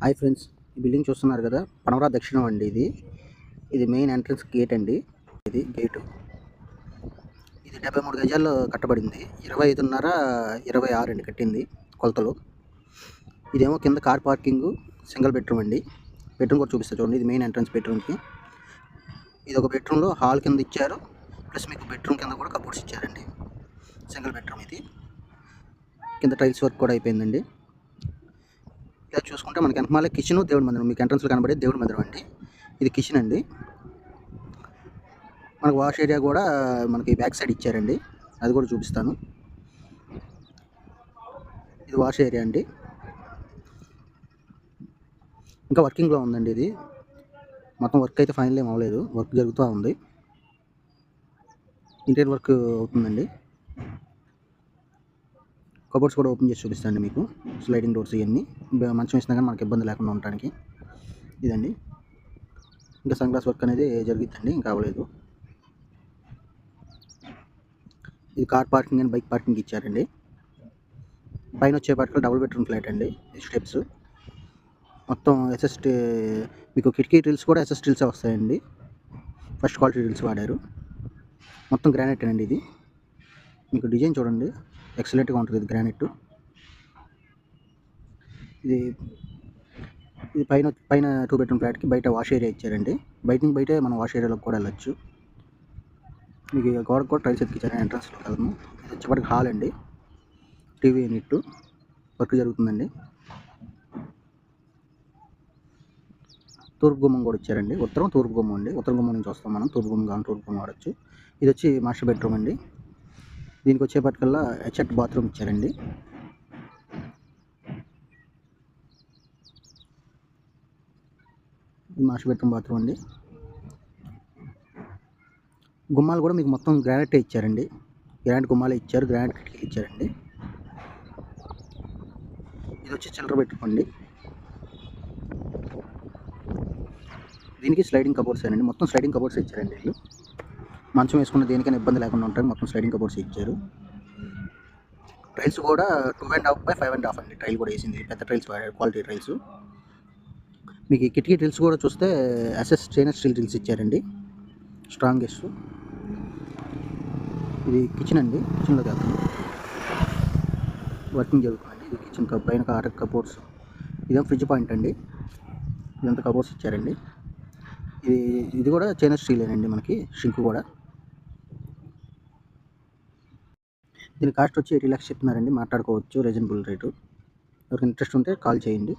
Hi friends, ఈ building చూస్తున్నారు కదా, పనవరా దక్షిణం అండి. ఇది మెయిన్ ఎంట్రన్స్ గేట్ అండి. ఇది గేటు. ఇది 73 గజాల్లో కట్టబడింది. 25.5 26 అండి కట్టింది కొలతలు. ఇదేమో కింద కార్ పార్కింగ్, సింగిల్ బెడ్రూమ్ అండి. బెడ్రూమ్ కూడా చూపిస్తా చూడండి. ఇది మెయిన్ ఎంట్రన్స్ బెడ్రూమ్కి. ఇది ఒక బెడ్రూమ్లో హాల్ కింద ఇచ్చారు, ప్లస్ మీకు బెడ్రూమ్ కింద కూడా కబోర్డ్స్ ఇచ్చారండి. సింగిల్ బెడ్రూమ్ ఇది. కింద టైల్స్ వర్క్ కూడా అయిపోయిందండి. ఇలా చూసుకుంటే మనకి వెనకమాలే కిచెన్, దేవుడి మందిరం. మీకు ఎంట్రన్స్లో కనబడే దేవుడి మందిరం అండి. ఇది కిచెన్ అండి. మనకు వాష్ ఏరియా కూడా మనకి బ్యాక్ సైడ్ ఇచ్చారండి, అది కూడా చూపిస్తాను. ఇది వాష్ ఏరియా అండి. ఇంకా వర్కింగ్లో ఉందండి. ఇది మొత్తం వర్క్ అయితే ఫైనల్ ఏం అవ్వలేదు, వర్క్ జరుగుతూ ఉంది. ఇంటీరియర్ వర్క్ అవుతుందండి. కబోర్డ్స్ కూడా ఓపెన్ చేసి చూపిస్తానండి మీకు. స్లైడింగ్ డోర్స్ ఇవన్నీ మంచం వేసినా కానీ మనకి ఇబ్బంది లేకుండా ఉండడానికి ఇదండి. ఇంకా సన్ గ్లాస్ వర్క్ అనేది జరుగుతుందండి, ఇంకా అవ్వలేదు. ఇది car parking and bike parking ఇచ్చారండి. పైన వచ్చేపాటికి డబుల్ బెడ్రూమ్ ఫ్లాట్ అండి. స్టెప్స్ మొత్తం ఎస్ఎస్టీ, మీకు కిటికీ డ్రిల్స్ కూడా ఎస్ఎస్ డ్రిల్సే వస్తాయండి. ఫస్ట్ క్వాలిటీ డ్రిల్స్ వాడారు. మొత్తం గ్రానైట్ అండి. ఇది మీకు డిజైన్ చూడండి, ఎక్సలెంట్గా ఉంటుంది. ఇది గ్రానైట్. ఇది పైన 2 బెడ్రూమ్ ఫ్లాట్కి బయట వాష్ ఏరియా ఇచ్చారండి. బయటే మనం వాష్ ఏరియాలోకి కూడా వెళ్ళచ్చు. మీకు గోడకు కూడా టైల్స్ ఎత్తికిచ్చారు ఎంట్రన్స్లో కలము. ఇది వచ్చేప్పటికి హాల్ అండి. టీవీ యూనిట్ వర్క్ జరుగుతుందండి. తూర్పు గుమ్మం కూడా ఇచ్చారండి. ఉత్తరం తూర్పు గుమ్మం అండి. ఉత్తరం గుమ్మం నుంచి వస్తాం మనం. తూర్పు గుమ్మం కానీ తూర్పు గుమ్మం వాడచ్చు. ఇది వచ్చి మాస్టర్ బెడ్రూమ్ అండి. దీనికి వచ్చేపటికల్లా అటాచ్డ్ బాత్రూమ్ ఇచ్చారండి. మాస్టర్ బెడ్రూమ్ బాత్రూమ్ అండి. గుమ్మాలు కూడా మీకు మొత్తం గ్రానైటే ఇచ్చారండి. గ్రానైట్ గుమ్మాలే ఇచ్చారు, గ్రానైట్ కిటికీలు ఇచ్చారండి. ఇది వచ్చి చిల్లర బెడ్రూమ్ అండి. దీనికి స్లైడింగ్ కబోర్డ్స్ అండి. మొత్తం స్లైడింగ్ కబోర్డ్స్ ఇచ్చారండి. వీళ్ళు మంచం వేసుకున్న దేనికైనా ఇబ్బంది లేకుండా ఉంటాయి. మొత్తం స్లైడింగ్ కబోర్డ్స్ ఇచ్చారు. టైల్స్ కూడా 2.5 by 5.5 అండి. టైల్ కూడా వేసింది, పెద్ద టైల్స్ వాడారు, క్వాలిటీ టైల్స్. మీకు ఈ కిటికీ డ్రిల్స్ కూడా చూస్తే ఎస్ఎస్ స్టెయిన్లెస్ స్టీల్ డ్రిల్స్ ఇచ్చారండి, స్ట్రాంగెస్ట్. ఇది కిచెన్ అండి. కిచెన్లోకి వెళ్తాము. వర్కింగ్ జరుగుతుందండి. ఇది కిచెన్ పైన ఆర్డర్ కబోర్డ్స్. ఇదేమో ఫ్రిడ్జ్ పాయింట్ అండి. ఇదంతా కబోర్డ్స్ ఇచ్చారండి. ఇది కూడా స్టెయిన్లెస్ స్టీలేనండి. మనకి షింక్ కూడా. దీని కాస్ట్ వచ్చి 80 lakhs చెప్తున్నారండి. మాట్లాడుకోవచ్చు, రీజనబుల్ రేటు. ఎవరికి ఇంట్రెస్ట్ ఉంటే కాల్ చేయండి.